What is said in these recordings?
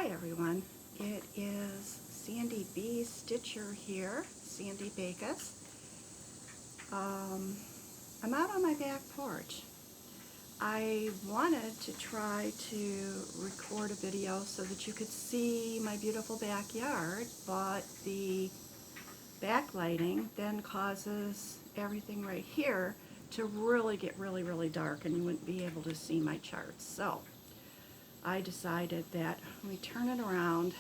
Hi everyone, it is Sandy B. Stitcher here, Sandy Bacus. I'm out on my back porch. I wanted to try to record a video so that you could see my beautiful backyard, but the backlighting then causes everything right here to really get really dark and you wouldn't be able to see my charts. So I decided that we turn it around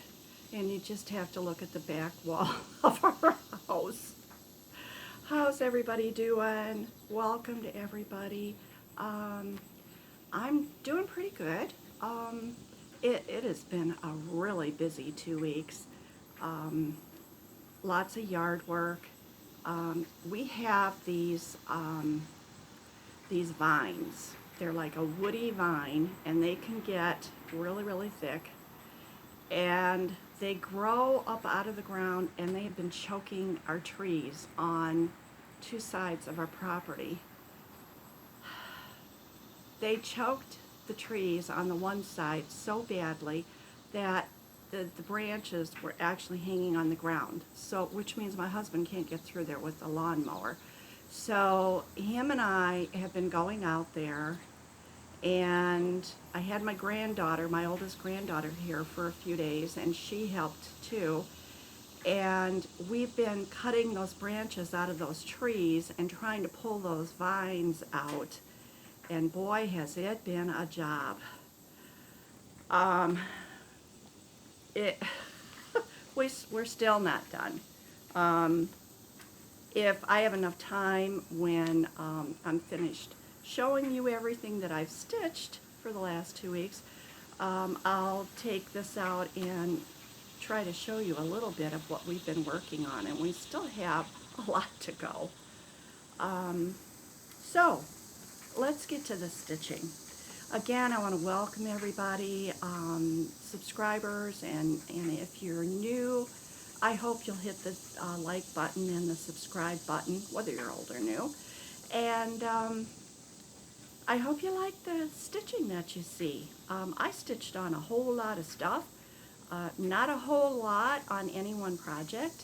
and you just have to look at the back wall of our house. How's everybody doing? Welcome to everybody. I'm doing pretty good. It has been a really busy 2 weeks. Lots of yard work. We have these vines. They're like a woody vine and they can get really thick, and they grow up out of the ground and they have been choking our trees on 2 sides of our property. They choked the trees on the one side so badly that the branches were actually hanging on the ground, so which means my husband can't get through there with the lawnmower. So him and I have been going out there, and I had my granddaughter, my oldest granddaughter, here for a few days, and she helped too. And we've been cutting those branches out of those trees and trying to pull those vines out. And boy, has it been a job. We're still not done. If I have enough time when I'm finished showing you everything that I've stitched for the last 2 weeks, I'll take this out and try to show you a little bit of what we've been working on, and we still have a lot to go. So let's get to the stitching. Again, I want to welcome everybody, subscribers, and if you're new, I hope you'll hit the like button and the subscribe button, whether you're old or new. And I hope you like the stitching that you see. I stitched on a whole lot of stuff. Not a whole lot on any one project,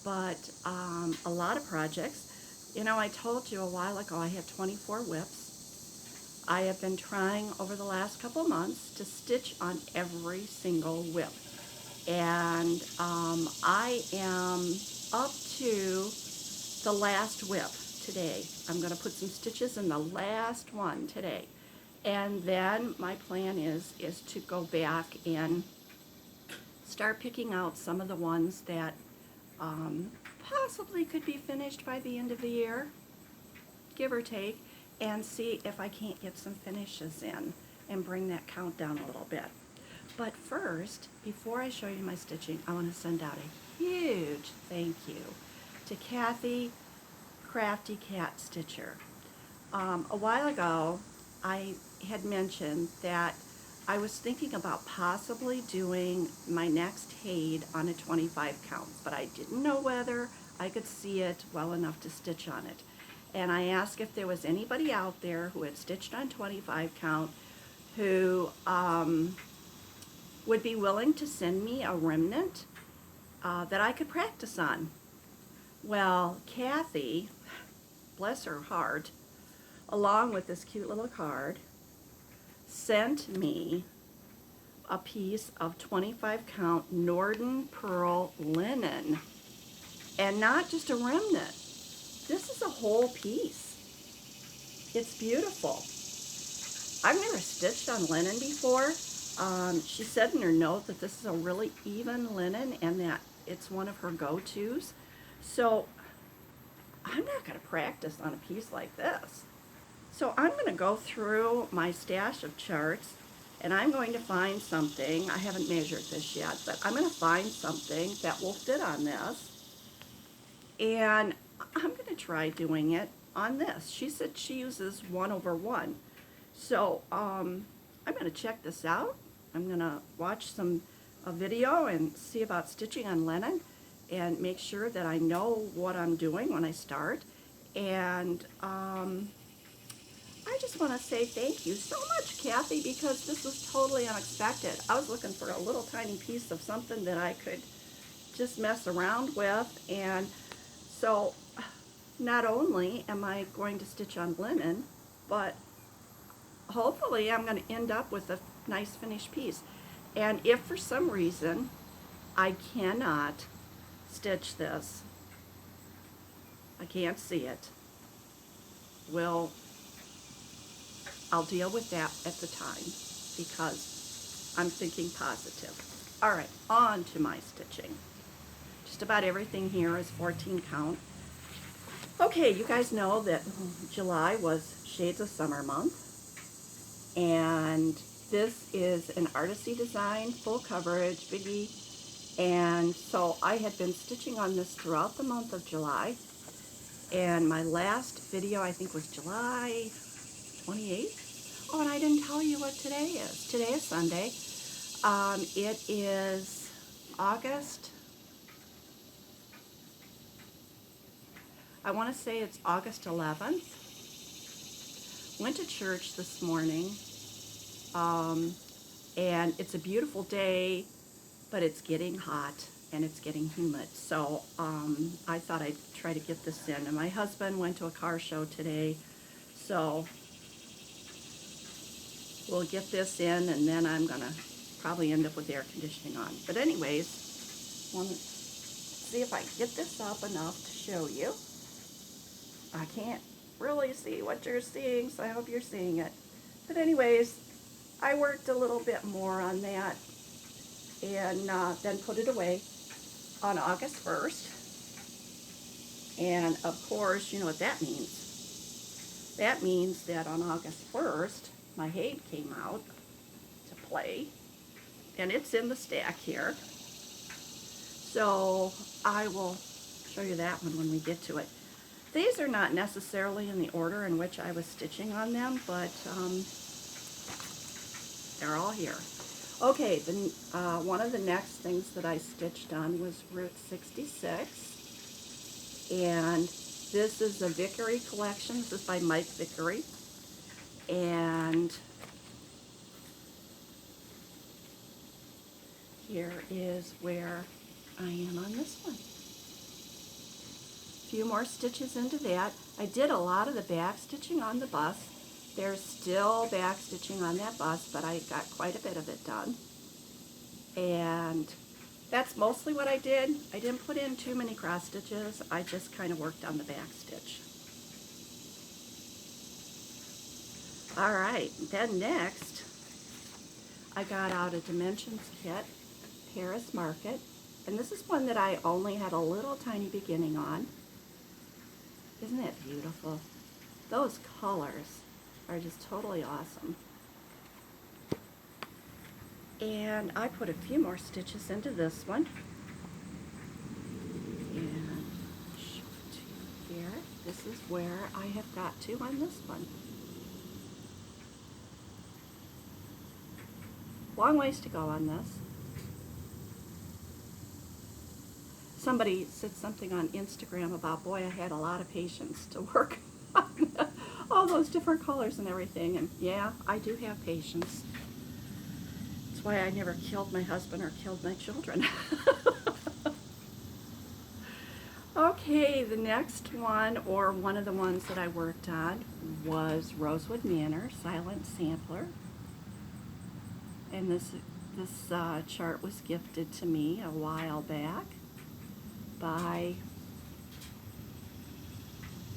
but a lot of projects. You know, I told you a while ago I had 24 whips. I have been trying over the last couple months to stitch on every single whip. And I am up to the last whip today. I'm going to put some stitches in the last one today. And then my plan is to go back and start picking out some of the ones that possibly could be finished by the end of the year, give or take, and see if I can't get some finishes in and bring that count down a little bit. But first, before I show you my stitching, I want to send out a huge thank you to Kathy, Crafty Cat Stitcher. A while ago, I had mentioned that I was thinking about possibly doing my next Haid on a 25 count, but I didn't know whether I could see it well enough to stitch on it. And I asked if there was anybody out there who had stitched on 25 count who would be willing to send me a remnant that I could practice on. Well, Kathy, bless her heart, along with this cute little card, sent me a piece of 25 count Norden Pearl linen, and not just a remnant. This is a whole piece. It's beautiful. I've never stitched on linen before. She said in her note that this is a really even linen and that it's one of her go-tos. So I'm not going to practice on a piece like this. So I'm going to go through my stash of charts and I'm going to find something. I haven't measured this yet, but I'm going to find something that will fit on this. And I'm going to try doing it on this. She said she uses 1/1. So I'm going to check this out. I'm going to watch a video and see about stitching on linen and make sure that I know what I'm doing when I start. And I just want to say thank you so much, Kathy, because this was totally unexpected. I was looking for a little tiny piece of something that I could just mess around with, and so not only am I going to stitch on linen, but hopefully I'm going to end up with a nice finished piece. And if for some reason I cannot stitch this, I can't see it, well, I'll deal with that at the time because I'm thinking positive. All right, on to my stitching. Just about everything here is 14 count. Okay, you guys know that July was Shades of Summer month, and this is an Artisy design, full coverage, biggie, and so I had been stitching on this throughout the month of July, and my last video I think was July 28th. Oh, and I didn't tell you what today is. Today is Sunday. It is August, I want to say it's August 11th. Went to church this morning, and it's a beautiful day, but it's getting hot and it's getting humid. So I thought I'd try to get this in. And my husband went to a car show today, so we'll get this in, and then I'm gonna probably end up with air conditioning on. But anyways, want to see if I can get this up enough to show you. I can't really see what you're seeing, so I hope you're seeing it. But anyways, I worked a little bit more on that and then put it away on August 1st. And of course, you know what that means. That means that on August 1st, my Haid came out to play, and it's in the stack here. So I will show you that one when we get to it. These are not necessarily in the order in which I was stitching on them, but they're all here. Okay, one of the next things that I stitched on was Route 66, and this is a Vickery collection. This is by Mike Vickery, and here is where I am on this one. Few more stitches into that. I did a lot of the back stitching on the bus. There's still back stitching on that bus, but I got quite a bit of it done. And that's mostly what I did. I didn't put in too many cross stitches. I just kind of worked on the back stitch. All right, then next, I got out a Dimensions kit, Paris Market, and this is one that I only had a little tiny beginning on. Isn't that beautiful? Those colors are just totally awesome. And I put a few more stitches into this one. And I'll show it to you here. This is where I have got to on this one. Long ways to go on this. Somebody said something on Instagram about, boy, I had a lot of patience to work on all those different colors and everything. And yeah, I do have patience. That's why I never killed my husband or killed my children. Okay, the next one, or one of the ones that I worked on, was Rosewood Manor, Silent Sampler. And this chart was gifted to me a while back by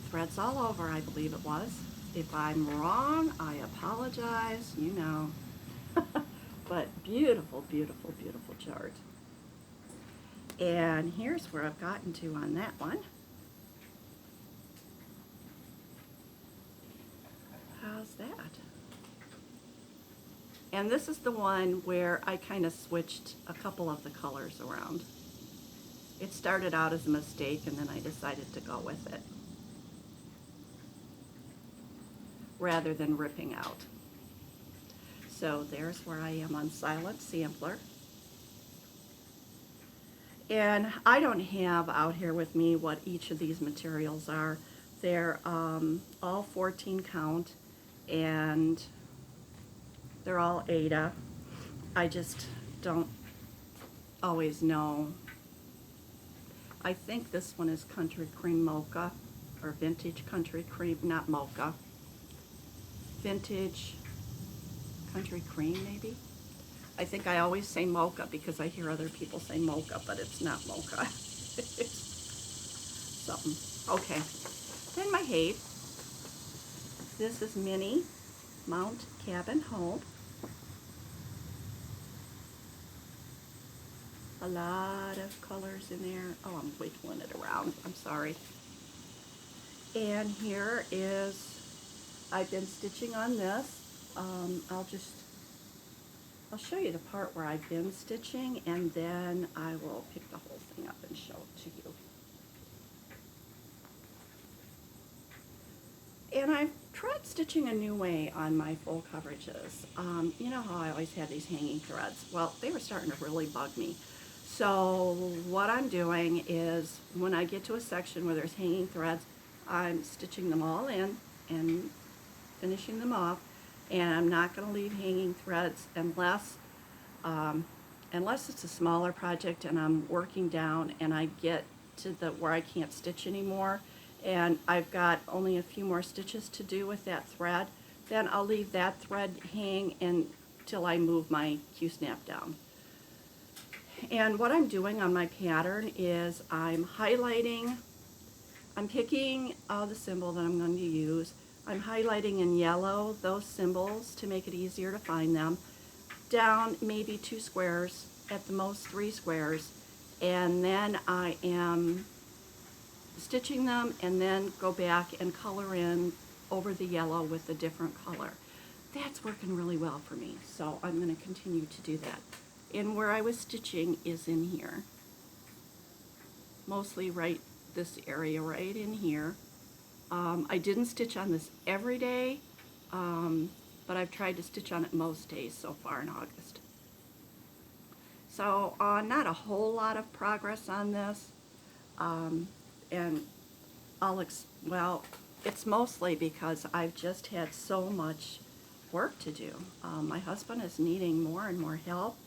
Threads All Over, I believe it was. If I'm wrong, I apologize, you know. But beautiful, beautiful, beautiful chart. And here's where I've gotten to on that one. How's that? And this is the one where I kind of switched a couple of the colors around. It started out as a mistake, and then I decided to go with it rather than ripping out. So there's where I am on Silent Sampler. And I don't have out here with me what each of these materials are. They're all 14 count, and They're all Ada. I just don't always know. I think this one is Country Cream Mocha, or Vintage Country Cream, not Mocha. Vintage Country Cream, maybe? I think I always say mocha because I hear other people say mocha, but it's not mocha. It's something. Okay. Then my hay. This is Mini Mount Cabin Hope. A lot of colors in there. Oh, I'm wiggling it around. I'm sorry. And here is, I've been stitching on this. I'll show you the part where I've been stitching, and then I will pick the whole thing up and show it to you. And I've tried stitching a new way on my full coverages. You know how I always had these hanging threads? Well, they were starting to really bug me. So what I'm doing is when I get to a section where there's hanging threads, I'm stitching them all in and finishing them off. And I'm not going to leave hanging threads unless it's a smaller project and I'm working down and I get to where I can't stitch anymore and I've got only a few more stitches to do with that thread, then I'll leave that thread hang until I move my Q-snap down. And what I'm doing on my pattern is I'm highlighting, I'm picking the symbol that I'm going to use. I'm highlighting in yellow those symbols to make it easier to find them. Down maybe 2 squares, at the most 3 squares, and then I am stitching them and then go back and color in over the yellow with a different color. That's working really well for me, so I'm going to continue to do that. And where I was stitching is in here. Mostly right this area right in here. I didn't stitch on this every day, but I've tried to stitch on it most days so far in August. So not a whole lot of progress on this, and well, it's mostly because I've just had so much work to do. My husband is needing more and more help,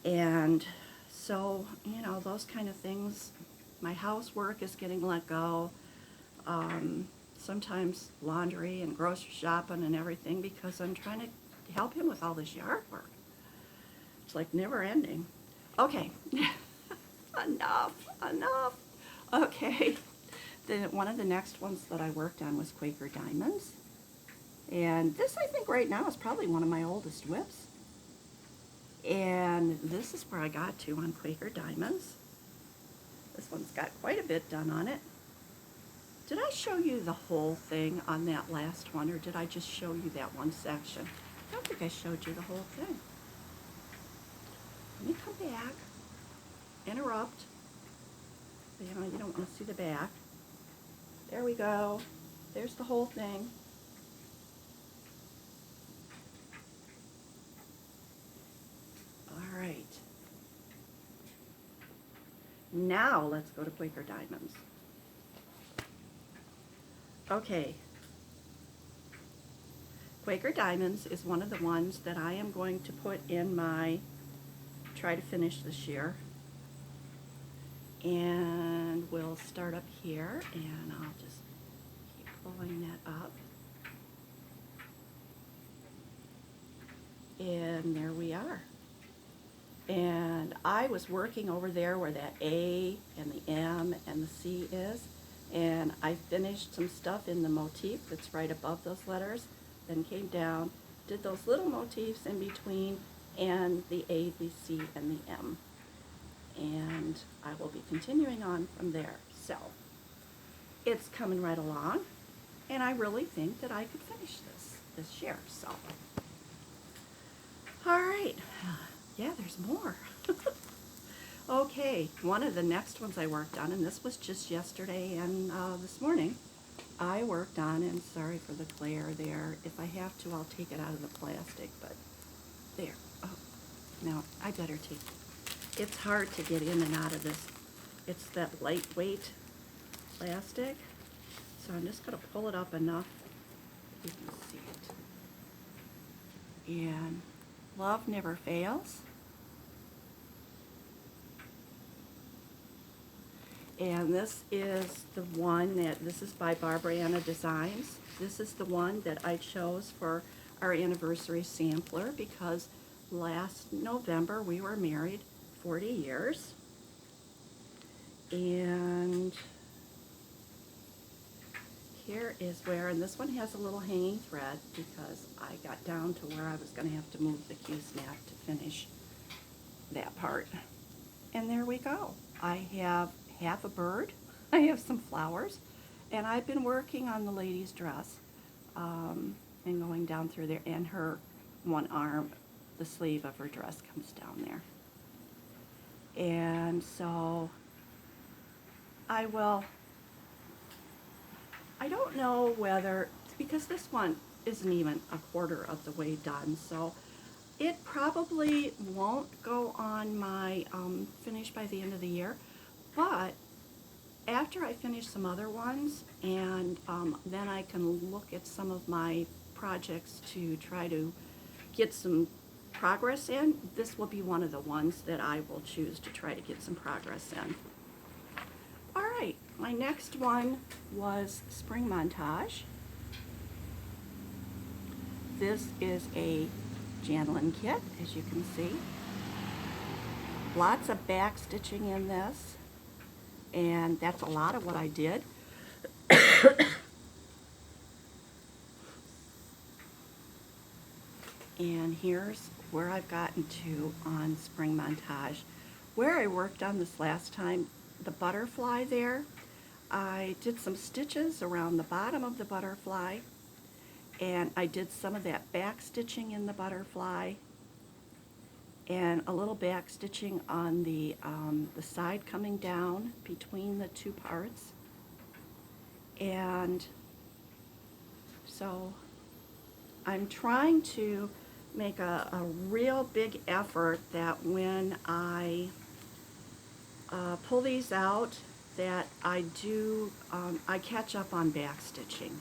and so, you know, those kind of things. My housework is getting let go. Sometimes laundry and grocery shopping and everything because I'm trying to help him with all this yard work. It's like never ending. Okay, enough. Okay, one of the next ones that I worked on was Quaker Diamonds. And this, I think, right now is probably one of my oldest whips. And this is where I got to on Quaker Diamonds. This one's got quite a bit done on it. Did I show you the whole thing on that last one, or did I just show you that one section? I don't think I showed you the whole thing. Let me come back, interrupt. You know, you don't want to see the back. There we go. There's the whole thing. All right. Now let's go to Quaker Diamonds. Okay, Quaker Diamonds is one of the ones that I am going to put in my try to finish this year. And we'll start up here, and I'll just keep pulling that up. And there we are. And I was working over there where that A and the M and the C is. And I finished some stuff in the motif that's right above those letters, then came down, did those little motifs in between, and the A, the C, and the M. And I will be continuing on from there. So, it's coming right along, and I really think that I could finish this year, so. All right, yeah, there's more. Okay, one of the next ones I worked on, and this was just yesterday and this morning, I worked on, and sorry for the glare there. If I have to, I'll take it out of the plastic, but there. Oh, now I better take it. It's hard to get in and out of this. It's that lightweight plastic, so I'm just going to pull it up enough you can see it. And love never fails. And this is the one this is by Barbara Anna Designs. This is the one that I chose for our anniversary sampler because last November we were married 40 years. And here is where, and this one has a little hanging thread because I got down to where I was going to have to move the Q-snap to finish that part. And there we go. I have half a bird, I have some flowers, and I've been working on the lady's dress and going down through there, and her one arm, the sleeve of her dress comes down there. And so I don't know whether, because this one isn't even a quarter of the way done, so it probably won't go on my finish by the end of the year, but after I finish some other ones, and then I can look at some of my projects to try to get some progress in, this will be one of the ones that I will choose to try to get some progress in. All right, my next one was Spring Montage. This is a Janlin kit, as you can see. Lots of back stitching in this, and that's a lot of what I did. And here's where I've gotten to on Spring Montage. Where I worked on this last time, the butterfly there, I did some stitches around the bottom of the butterfly, and I did some of that back stitching in the butterfly, and a little back stitching on the side coming down between the two parts. And so I'm trying to make a real big effort that when I pull these out, that I do, I catch up on back stitching.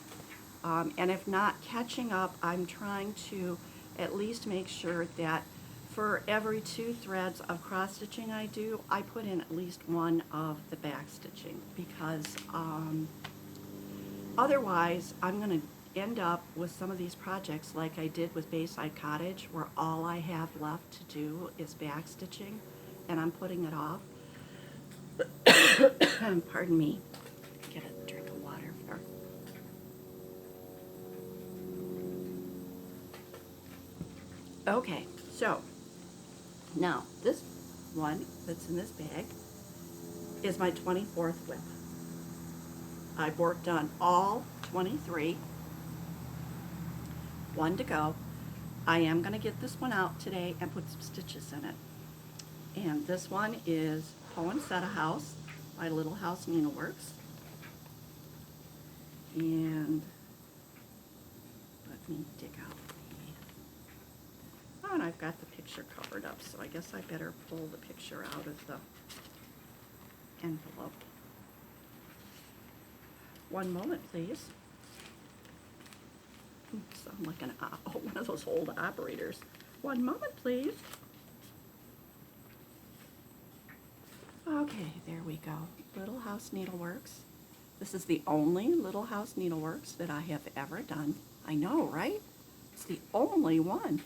And if not catching up, I'm trying to at least make sure that for every 2 threads of cross stitching I do, I put in at least one of the back stitching, because otherwise I'm going to end up with some of these projects like I did with Bayside Cottage, where all I have left to do is back stitching, and I'm putting it off. Pardon me. Get a drink of water here. Okay, so now this one that's in this bag is my 24th whip. I've worked on all 23. One to go. I am going to get this one out today and put some stitches in it. And this one is Poinsettia House by Little House Needleworks. And let me dig out the, oh, and I've got the picture covered up, so I guess I better pull the picture out of the envelope. One moment, please. Sound like one of those old operators. One moment, please. Okay, there we go. Little House Needleworks. This is the only Little House Needleworks that I have ever done. I know, right? It's the only one.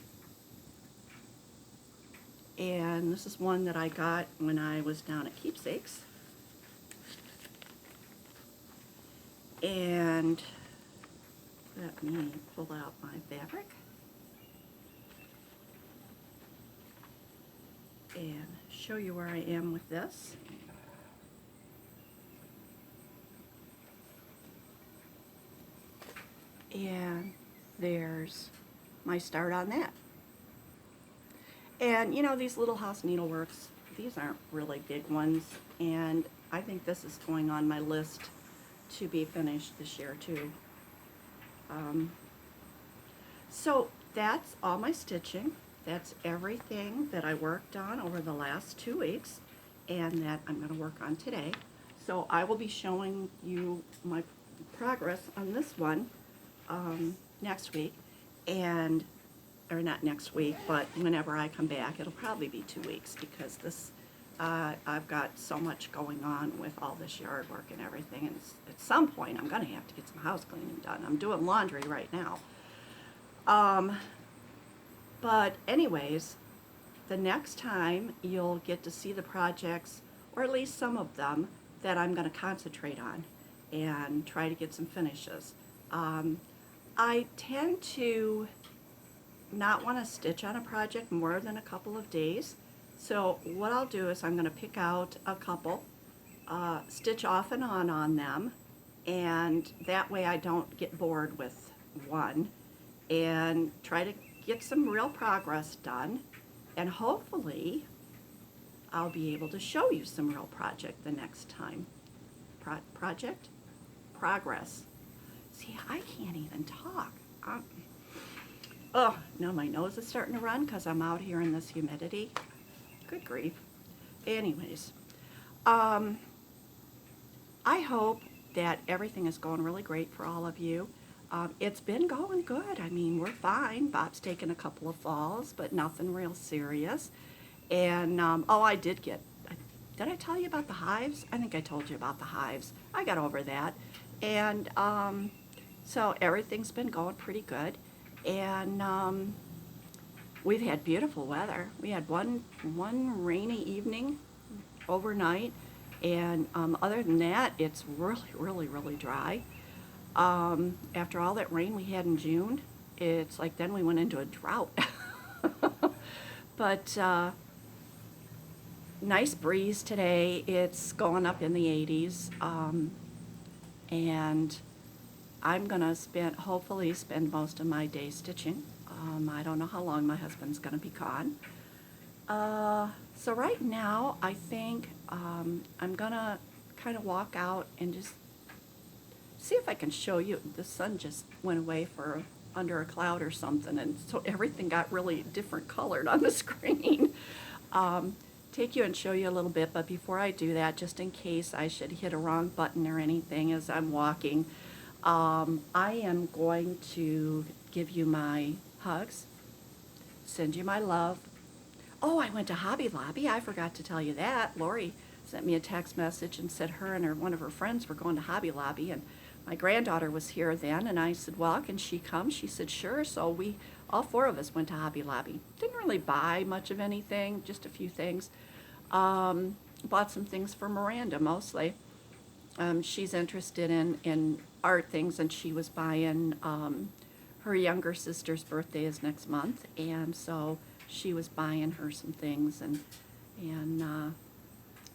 And this is one that I got when I was down at Keepsakes. And let me pull out my fabric and show you where I am with this. And there's my start on that. And you know, these Little House Needleworks, these aren't really big ones, and I think this is going on my list to be finished this year too. So that's all my stitching. That's everything that I worked on over the last 2 weeks and that I'm going to work on today. So I will be showing you my progress on this one next week. And or not next week, but whenever I come back, it'll probably be 2 weeks because this, I've got so much going on with all this yard work and everything, and at some point I'm gonna have to get some house cleaning done. I'm doing laundry right now. But anyways, the next time you'll get to see the projects, or at least some of them, that I'm gonna concentrate on and try to get some finishes. I tend to not want to stitch on a project more than a couple of days. So what I'll do is I'm going to pick out a couple, stitch off and on them, and that way I don't get bored with one, and try to get some real progress done, and hopefully I'll be able to show you some real project the next time. Progress. See, I can't even talk. Oh, no, my nose is starting to run because I'm out here in this humidity. Good grief. Anyways, I hope that everything is going really great for all of you. It's been going good. I mean, we're fine. Bob's taken a couple of falls, but nothing real serious. And, oh, did I tell you about the hives? I think I told you about the hives. I got over that. And so everything's been going pretty good. And we've had beautiful weather. We had one rainy evening overnight. And other than that, it's really dry. After all that rain we had in June, it's like then we went into a drought. But nice breeze today. It's going up in the 80s. And I'm going to hopefully spend most of my day stitching. I don't know how long my husband's going to be gone. So right now, I think I'm going to kind of walk out and just see if I can show you. The sun just went away for under a cloud or something, and so everything got really different colored on the screen. Take you and show you a little bit, but before I do that, just in case I should hit a wrong button or anything as I'm walking, I am going to give you my hugs, send you my love. Oh, I went to Hobby Lobby. I forgot to tell you that. Lori sent me a text message and said one of her friends were going to Hobby Lobby, and my granddaughter was here then, and I said, well, can she come? She said, sure. So all four of us went to Hobby Lobby. Didn't really buy much of anything, just a few things. Bought some things for Miranda mostly. She's interested in art things, and she was buying, her younger sister's birthday is next month, and so she was buying her some things and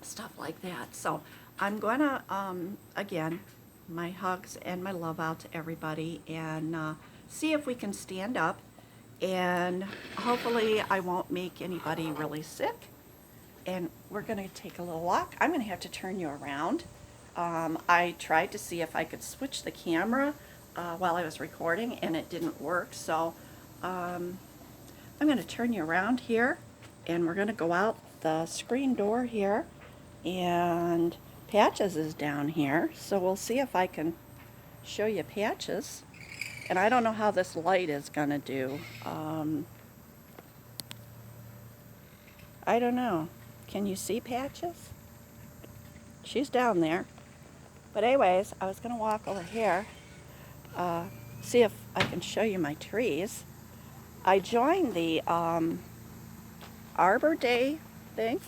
stuff like that. So I'm going to, again, my hugs and my love out to everybody, and see if we can stand up, and hopefully I won't make anybody really sick. And we're going to take a little walk. I'm going to have to turn you around. I tried to see if I could switch the camera while I was recording, and it didn't work. So I'm going to turn you around here, and we're going to go out the screen door here, and Patches is down here. So we'll see if I can show you Patches. And I don't know how this light is going to do. I don't know. Can you see Patches? She's down there. But anyways, I was going to walk over here, see if I can show you my trees. I joined the Arbor Day thing.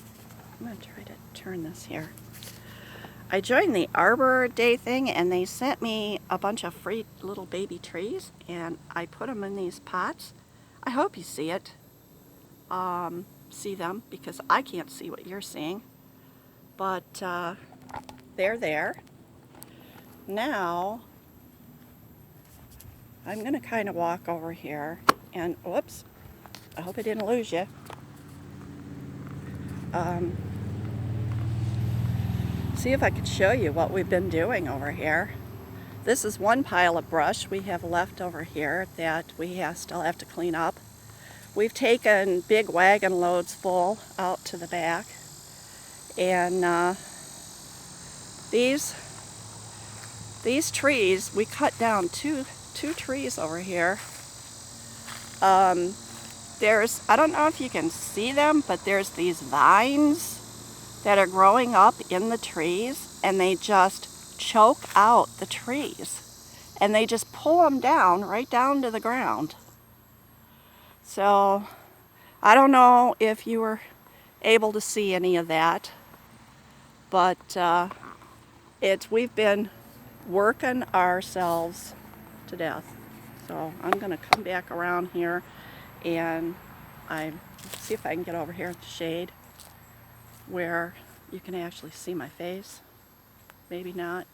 I'm going to try to turn this here. I joined the Arbor Day thing, and they sent me a bunch of free little baby trees, and I put them in these pots. I hope you see it. See them, because I can't see what you're seeing. But they're there. Now, I'm going to kind of walk over here, and whoops, I hope I didn't lose you. See if I could show you what we've been doing over here. This is one pile of brush we have left over here that we still have to clean up. We've taken big wagon loads full out to the back, and these trees, we cut down two trees over here. I don't know if you can see them, but there's these vines that are growing up in the trees, and they just choke out the trees. And they just pull them down, right down to the ground. So, I don't know if you were able to see any of that, but we've been working ourselves to death. So I'm going to come back around here and see if I can get over here in the shade where you can actually see my face. Maybe not.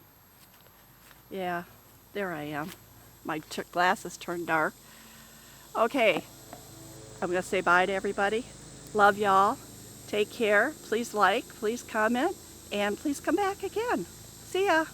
Yeah, there I am. My glasses turned dark. Okay, I'm going to say bye to everybody. Love y'all. Take care. Please like, please comment, and please come back again. See ya.